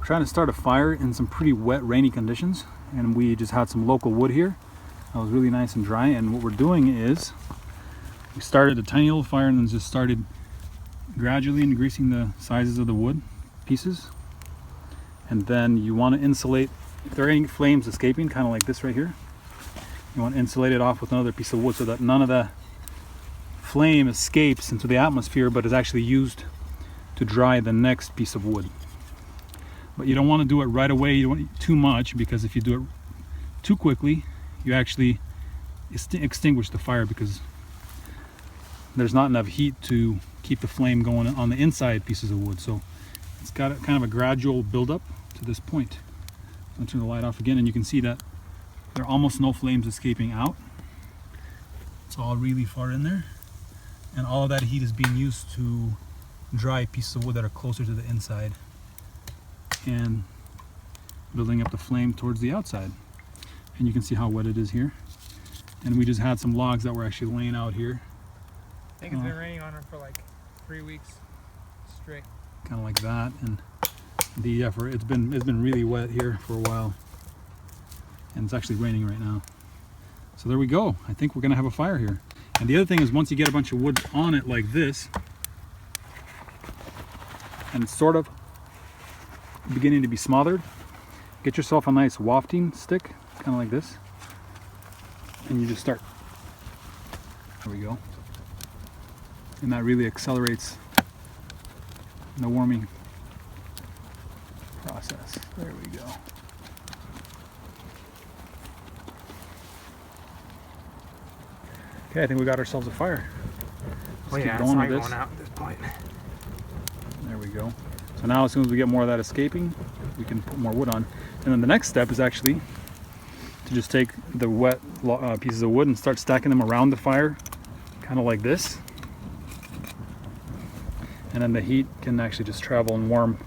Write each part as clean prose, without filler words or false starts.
We're trying to start a fire in some pretty wet, rainy conditions, and we just had some local wood here. That was really nice and dry, and what we're doing is we started a tiny little fire and then just started gradually greasing the sizes of the wood pieces. And then you want to insulate, if there are any flames escaping, kind of like this right here, you want to insulate it off with another piece of wood so that none of the flame escapes into the atmosphere but is actually used to dry the next piece of wood. But you don't want to do it right away, you don't want too much, because if you do it too quickly you actually extinguish the fire, because there's not enough heat to keep the flame going on the inside pieces of wood. So it's got a kind of a gradual buildup to this point. I'll turn the light off again, and you can see that there are almost no flames escaping out. It's all really far in there, and all of that heat is being used to dry pieces of wood that are closer to the inside and building up the flame towards the outside. And you can see how wet it is here. And we just had some logs that were actually laying out here. I think it's been raining on her for like 3 weeks straight. Kind of like that, and it's been really wet here for a while, and it's actually raining right now. So there we go. I think we're gonna have a fire here. And the other thing is, once you get a bunch of wood on it like this, and it's sort of beginning to be smothered, get yourself a nice wafting stick, kind of like this, and you just start. There we go. And that really accelerates the warming process. There we go. Okay, I think we got ourselves a fire. Let's keep going with this. Going out at this point. There we go. So now as soon as we get more of that escaping, we can put more wood on. And then the next step is actually to just take the wet pieces of wood and start stacking them around the fire, kind of like this. And then the heat can actually just travel and warm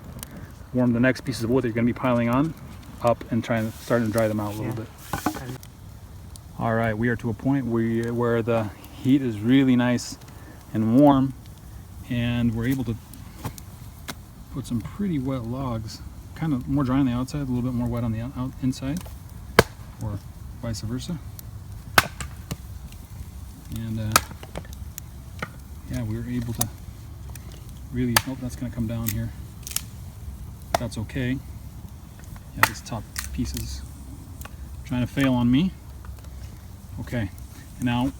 the next pieces of wood that you're going to be piling on up and starting to dry them out a little bit. All right, we are to a point where the heat is really nice and warm, and we're able to put some pretty wet logs, kind of more dry on the outside, a little bit more wet on the inside, or vice versa. And yeah, we were able to really, oh, that's going to come down here. That's okay. Yeah, this top piece is trying to fail on me. Okay, and now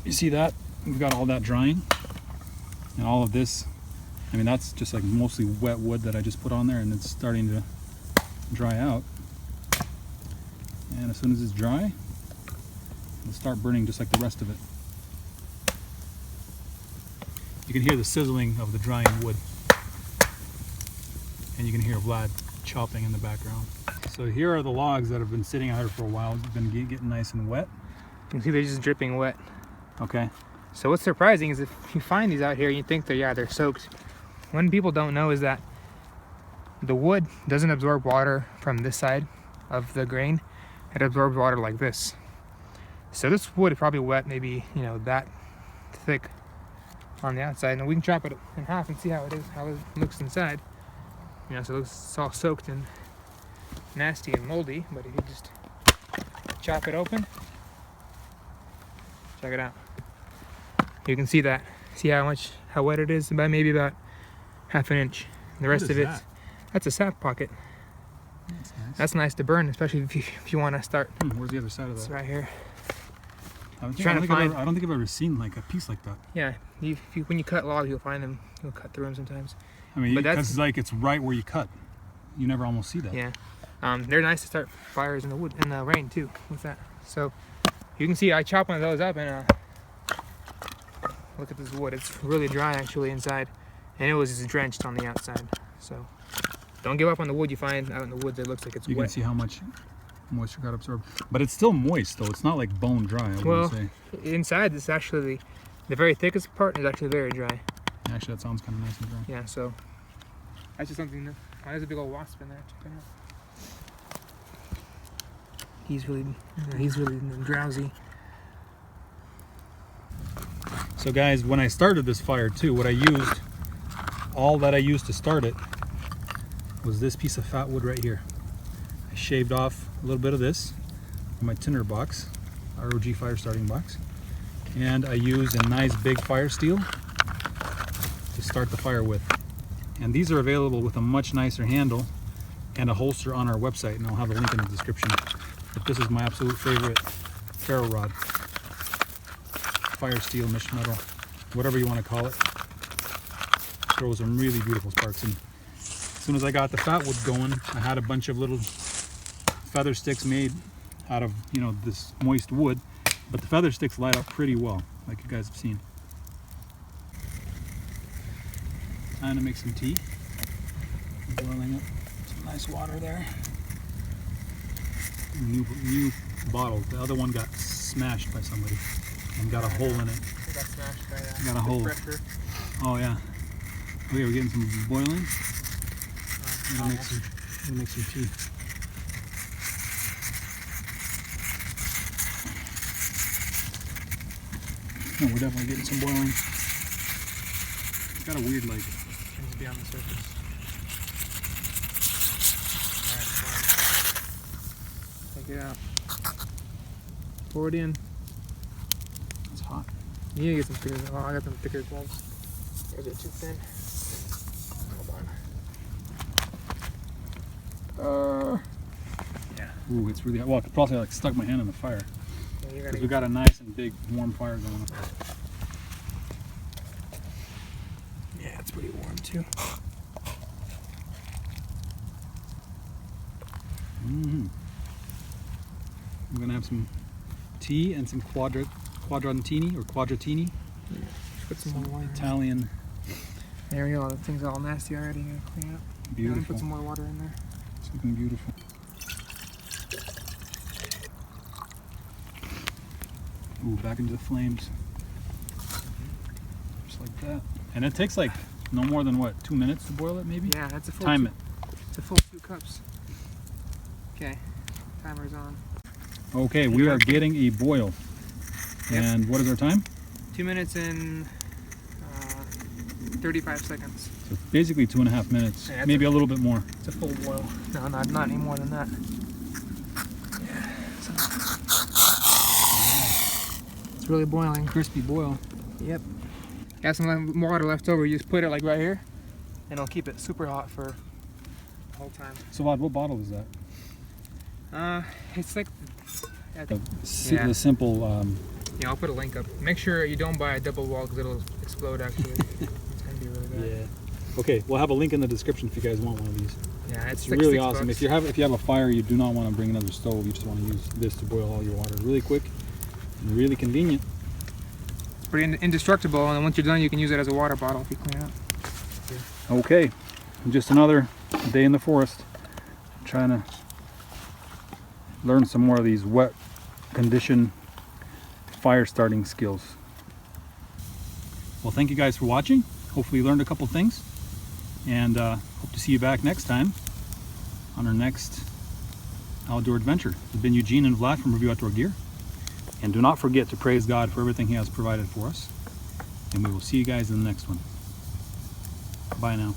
you see that we've got all that drying, and all of this, I mean, that's just like mostly wet wood that I just put on there, and it's starting to dry out. And as soon as it's dry, it'll start burning just like the rest of it. You can hear the sizzling of the drying wood, and you can hear Vlad chopping in the background. So here are the logs that have been sitting out here for a while. It's been getting nice and wet. You can see they're just dripping wet. Okay. So what's surprising is if you find these out here, you think they're soaked. What people don't know is that the wood doesn't absorb water from this side of the grain. It absorbs water like this. So this wood is probably wet, maybe, you know, that thick on the outside. And we can chop it in half and see how it looks inside. You know, so it's all soaked and nasty and moldy. But if you just chop it open, check it out. You can see that. See how wet it is? Maybe about ½ inch. The rest of it, that's a sap pocket. That's nice. That's nice to burn, especially if you want to start. Where's the other side of that? It's right here. I don't think I've ever seen like a piece like that. Yeah, when you cut logs, you'll find them. You'll cut through them sometimes. I mean, because like it's right where you cut. You never almost see that. Yeah, they're nice to start fires in the rain too with that. So you can see I chopped one of those up, and look at this wood. It's really dry actually inside, and it was drenched on the outside. So don't give up on the wood you find out in the woods. It looks like it's wet. You can see how much moisture got absorbed, but it's still moist though. It's not like bone dry. I would say. Inside, this actually the very thickest part is actually very dry. Actually, that sounds kind of nice and dry. Yeah, so that's just something. Oh, there's a big old wasp in there. Check it out. He's really drowsy. So guys, when I started this fire too, all that I used to start it was this piece of fat wood right here. I shaved off a little bit of this on my tinder box, ROG fire starting box, and I used a nice big fire steel to start the fire with. And these are available with a much nicer handle and a holster on our website, and I'll have a link in the description. But this is my absolute favorite ferro rod, fire steel, mesh metal, whatever you want to call it. Throws some really beautiful sparks. And as soon as I got the fat wood going, I had a bunch of little feather sticks made out of, you know, this moist wood, but the feather sticks light up pretty well, like you guys have seen. Time to make some tea. Boiling up some nice water there. New bottle. The other one got smashed by somebody and got a hole in it. It got smashed by that. Got a hole. Pressure. Oh yeah. Okay, we're getting some boiling. We're gonna make some tea. No, we're definitely getting some boiling. It's got a weird like. Seems to be on the surface. Alright, take it out. Pour it in. It's hot. You need to get some thicker. Oh, I got some thicker gloves. Or is it too thin? Hold on. Yeah. Ooh, it's really hot. Well, I could probably like stuck my hand in the fire. Yeah, you Because we got a nice and big warm fire going on. Yeah, it's pretty warm too. I'm gonna have some tea and some quadratini or quadratini. Yeah. Put some more water. Italian. There we go. The thing's all nasty already. You gotta clean it up. Beautiful. Put some more water in there. It's looking beautiful. Ooh, back into the flames. Just like that. And it takes like no more than what, 2 minutes to boil it maybe? Yeah, that's a full Time it. It's a full 2 cups. Okay, timer's on. Okay, we are getting a boil. Yep. And what is our time? 2 minutes and 35 seconds. So basically 2.5 minutes, Yeah, maybe a little bit more. It's a full boil. No, not any more than that. Yeah. It's really boiling. Crispy boil. Yep. Got some water left over. You just put it like right here, and it'll keep it super hot for the whole time. So Vlad, what bottle is that? It's like I The, think, the simple. Yeah, I'll put a link up. Make sure you don't buy a double wall because it'll explode actually. It's gonna be really bad. Okay, we'll have a link in the description if you guys want one of these. Yeah, It's like really $6. awesome. If you have a fire, you do not want to bring another stove. You just want to use this to boil all your water. Really quick, and really convenient. It's pretty indestructible, and then once you're done, you can use it as a water bottle if you clean it up. Okay, just another day in the forest. Trying to learn some more of these wet condition fire starting skills. Well, thank you guys for watching. Hopefully you learned a couple things, and hope to see you back next time on our next outdoor adventure. It's been Eugene and Vlad from Review Outdoor Gear, and do not forget to praise God for everything He has provided for us, and we will see you guys in the next one. Bye now.